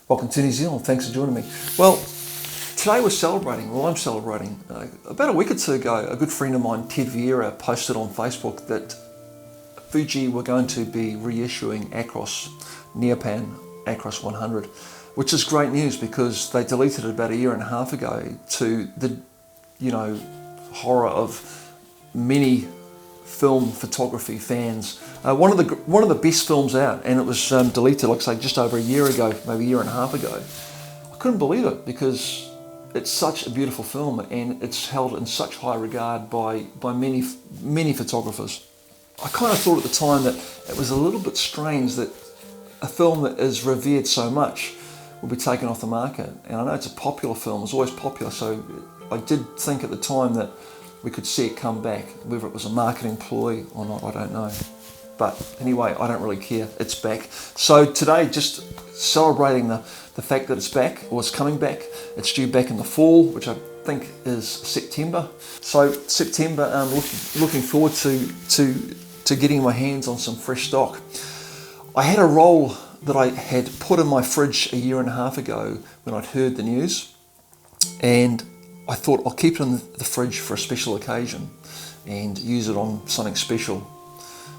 Welcome to New Zealand, thanks for joining me. Well, today I'm celebrating. About a week or two ago, a good friend of mine, Ted Vieira, posted on Facebook that Fuji were going to be reissuing Acros, Neopan Acros 100, which is great news because they deleted it about a year and a half ago to the, horror of many film photography fans. One of the best films out, and it was deleted, like I say, just over a year ago, maybe a year and a half ago. I couldn't believe it because it's such a beautiful film and it's held in such high regard by many photographers. I kind of thought at the time that it was a little bit strange that a film that is revered so much will be taken off the market. And I know it's a popular film, it's always popular, so I did think at the time that we could see it come back. Whether it was a marketing ploy or not, I don't know. But anyway, I don't really care, it's back. So today, just celebrating the fact that it's back, or it's coming back. It's due back in the fall, which I think is September. So September, looking forward to getting my hands on some fresh stock. I had a roll that I had put in my fridge a year and a half ago when I'd heard the news, and I thought I'll keep it in the fridge for a special occasion and use it on something special,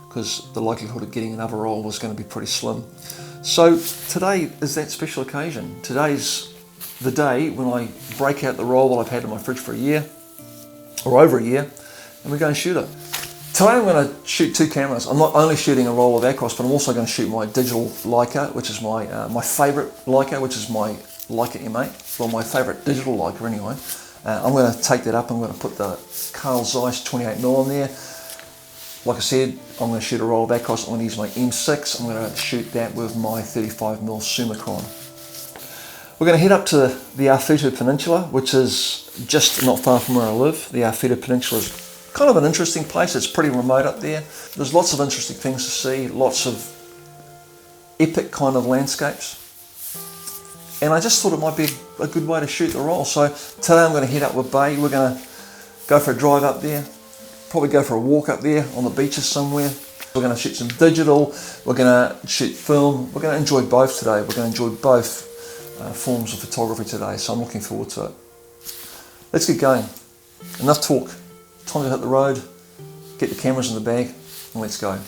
because the likelihood of getting another roll was going to be pretty slim. So today is that special occasion. Today's the day when I break out the roll that I've had in my fridge for a year, or over a year, and we're going to shoot it. Today I'm going to shoot two cameras. I'm not only shooting a roll of Acros, but I'm also going to shoot my digital Leica, which is my favourite Leica, which is my Leica M8, well, my favourite digital Leica anyway. I'm going to take that up, I'm going to put the Carl Zeiss 28mm in there. Like I said, I'm going to shoot a roll of Acros. I'm going to use my M6. I'm going to shoot that with my 35mm Summicron. We're going to head up to the Ebb Peninsula, which is just not far from where I live. The Ebb Peninsula is kind of an interesting place. It's pretty remote up there. There's lots of interesting things to see, lots of epic kind of landscapes. And I just thought it might be a good way to shoot the roll. So today I'm going to head up with Bay. We're going to go for a drive up there, probably go for a walk up there on the beaches somewhere. We're going to shoot some digital, we're going to shoot film. We're going to enjoy both today. We're going to enjoy both forms of photography today, so I'm looking forward to it. Let's get going. Enough talk. Time to hit the road, get the cameras in the bag, and let's go.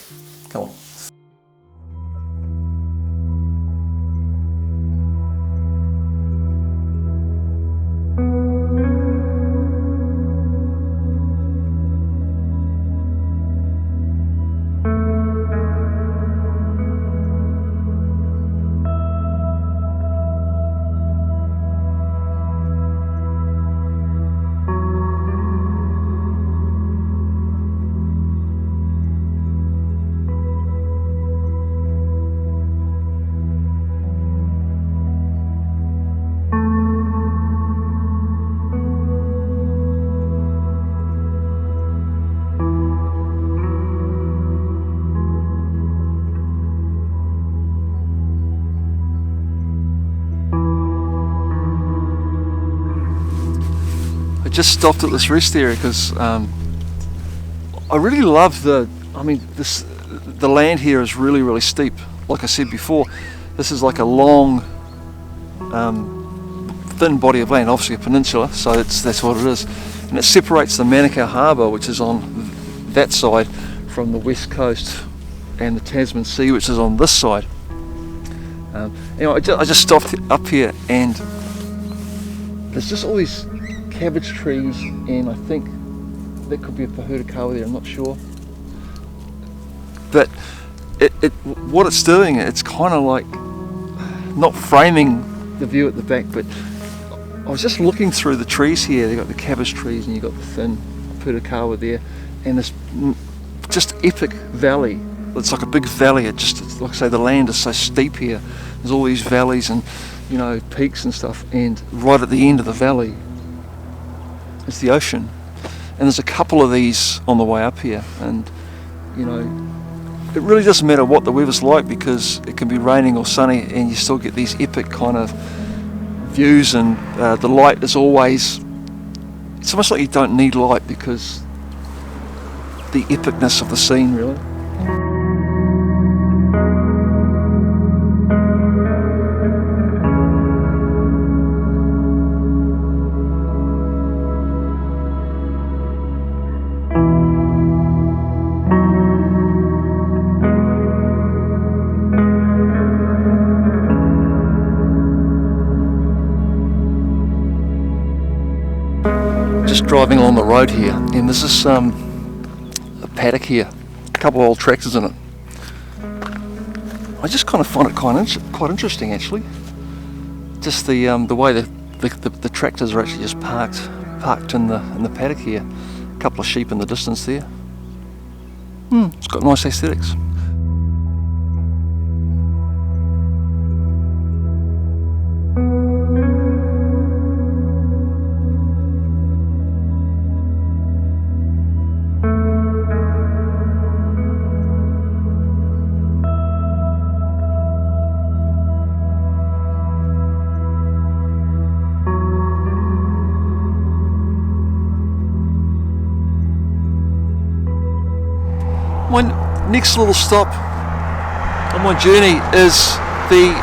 Come on. Just stopped at this rest area because I really love the land here is really steep. Like I said before, this is like a long thin body of land, obviously a peninsula, so that's what it is, and it separates the Manukau Harbour, which is on that side, from the west coast, and the Tasman Sea, which is on this side. Anyway, I just stopped up here, and there's just all these cabbage trees, and I think that could be a Pahurakawa there, I'm not sure. But what it's doing, it's kind of like not framing the view at the back, but I was just looking through the trees here. They've got the cabbage trees, and you've got the thin Pahurakawa there, and this just epic valley. It's like a big valley. It's like I say, the land is so steep here. There's all these valleys and peaks and stuff, and right at the end of the valley is the ocean, and there's a couple of these on the way up here, and it really doesn't matter what the weather's like, because it can be raining or sunny and you still get these epic kind of views, and the light is always, it's almost like you don't need light because the epicness of the scene, really. just driving along the road here, and there's this a paddock here, a couple of old tractors in it. I just kind of find it quite interesting, actually. Just the way the tractors are actually just parked in the paddock here. A couple of sheep in the distance there. It's got nice aesthetics. My next little stop on my journey is the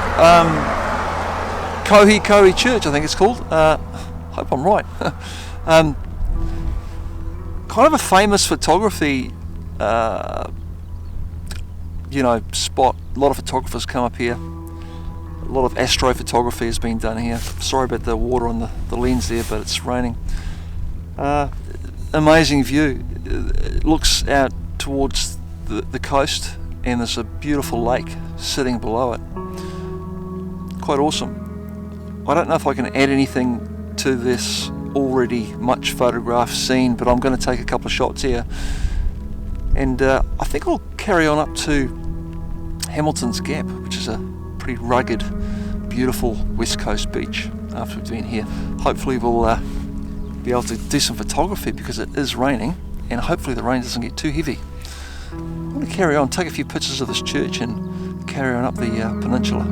Kohi Church, I think it's called. Hope I'm right. Kind of a famous photography, spot. A lot of photographers come up here. A lot of astrophotography has been done here. Sorry about the water on the lens there, but it's raining. Amazing view. It looks out towards the coast, and there's a beautiful lake sitting below it. Quite awesome. I don't know if I can add anything to this already much photographed scene, but I'm going to take a couple of shots here, and I think I'll carry on up to Hamilton's Gap, which is a pretty rugged, beautiful west coast beach after we've been here. Hopefully we'll be able to do some photography because it is raining, and hopefully the rain doesn't get too heavy. I'm going to carry on, take a few pictures of this church and carry on up the peninsula.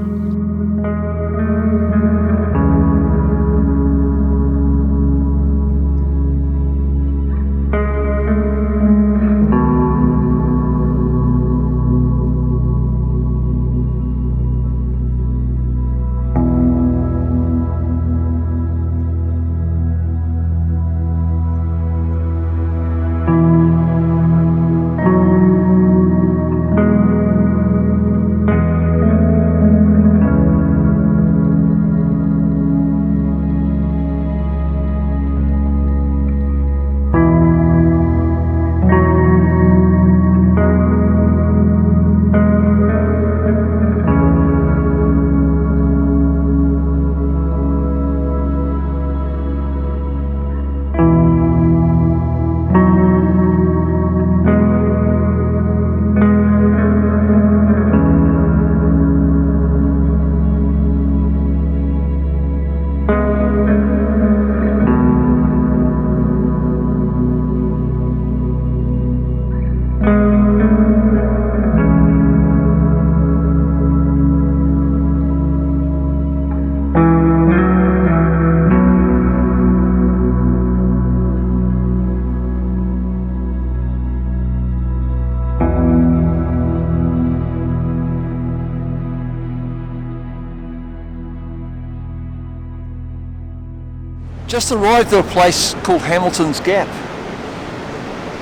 Just arrived at a place called Hamilton's Gap,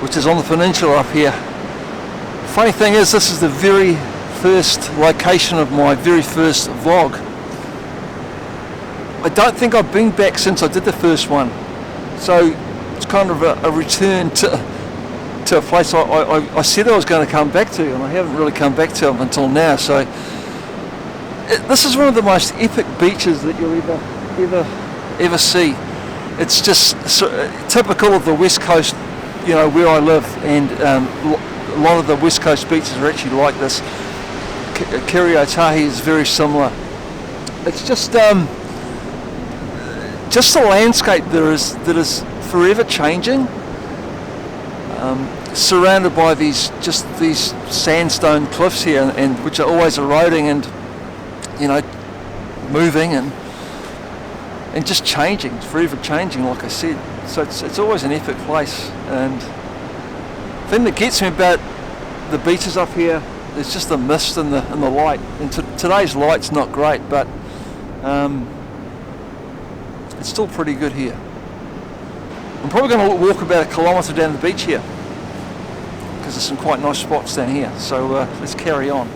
which is on the peninsula up here. Funny thing is, this is the very first location of my very first vlog. I don't think I've been back since I did the first one, so it's kind of a return to a place I said I was going to come back to, and I haven't really come back to it until now. So this is one of the most epic beaches that you'll ever see. It's just typical of the west coast, where I live, and a lot of the west coast beaches are actually like this. Kiriotahi is very similar. It's just the landscape that is forever changing, surrounded by these sandstone cliffs here, and which are always eroding and moving and just changing. It's forever changing, like I said. So it's always an epic place. And the thing that gets me about the beaches up here is just the mist and the light. And today's light's not great, but it's still pretty good here. I'm probably going to walk about 1 kilometre down the beach here, because there's some quite nice spots down here. So let's carry on.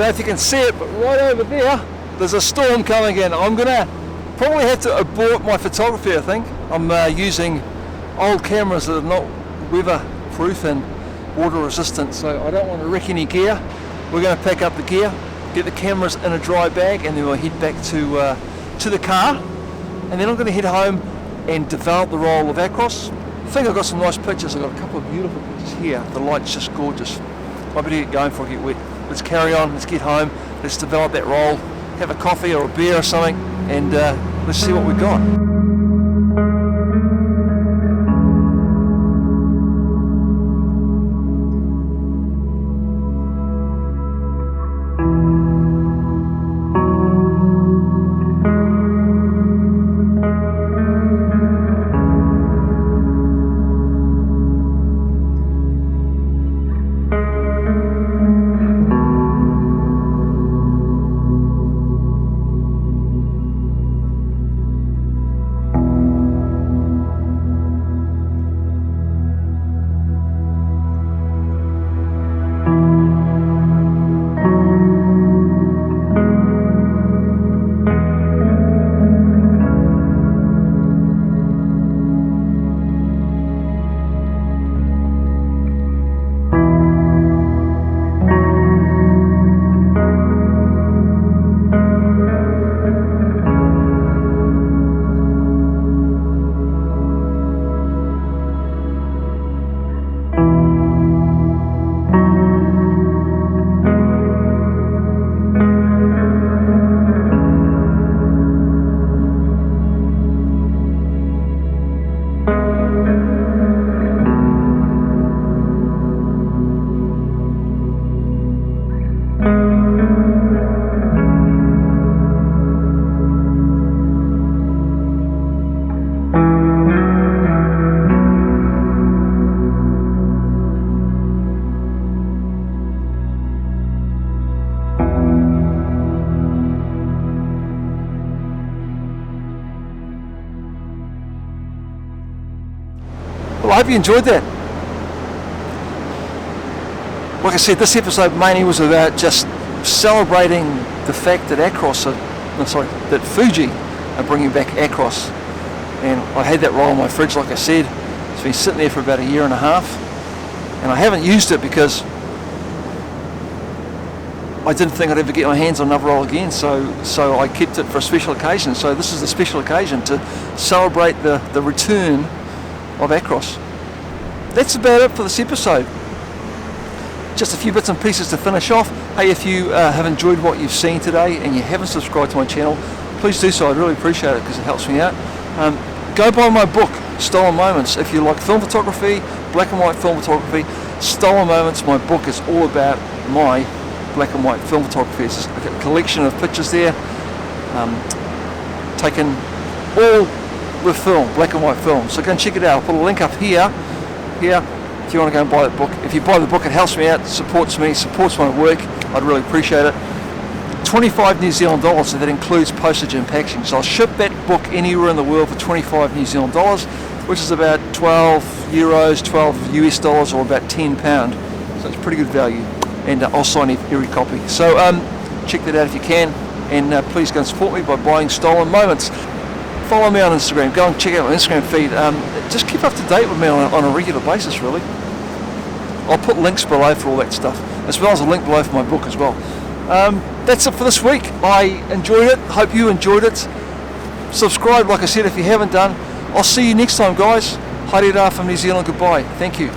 don't know if you can see it, but right over there, there's a storm coming in. I'm gonna probably have to abort my photography, I think. I'm using old cameras that are not weather-proof and water-resistant, so I don't want to wreck any gear. We're going to pack up the gear, get the cameras in a dry bag, and then we'll head back to the car. And then I'm going to head home and develop the roll of Acros. I think I've got some nice pictures. I've got a couple of beautiful pictures here. The light's just gorgeous. I better get going before I get wet. Let's carry on, let's get home, let's develop that roll, have a coffee or a beer or something, and let's see what we've got. Well, I hope you enjoyed that. Like I said, this episode mainly was about just celebrating the fact that that Fuji are bringing back Acros. And I had that roll in my fridge, like I said. It's been sitting there for about a year and a half. And I haven't used it because I didn't think I'd ever get my hands on another roll again, so I kept it for a special occasion. So this is the special occasion to celebrate the return of Acros. That's about it for this episode. Just a few bits and pieces to finish off. Hey, if you have enjoyed what you've seen today and you haven't subscribed to my channel, please do so. I'd really appreciate it because it helps me out. Go buy my book, Stolen Moments. If you like film photography, black and white film photography, Stolen Moments, my book is all about my black and white film photography. It's a collection of pictures there, taken all with film, black and white film. So go and check it out. I'll put a link up here, if you want to go and buy that book. If you buy the book, it helps me out, supports me, supports my work. I'd really appreciate it. 25 New Zealand dollars, so that includes postage and packaging. So I'll ship that book anywhere in the world for 25 New Zealand dollars, which is about 12 euros, 12 US dollars, or about £10. So it's pretty good value. And I'll sign every copy. So check that out if you can, and please go and support me by buying Stolen Moments. Follow me on Instagram. Go and check out my Instagram feed. Just keep up to date with me on a regular basis, really. I'll put links below for all that stuff, as well as a link below for my book as well. That's it for this week. I enjoyed it. Hope you enjoyed it. Subscribe, like I said, if you haven't done. I'll see you next time, guys. Haere rā from New Zealand. Goodbye. Thank you.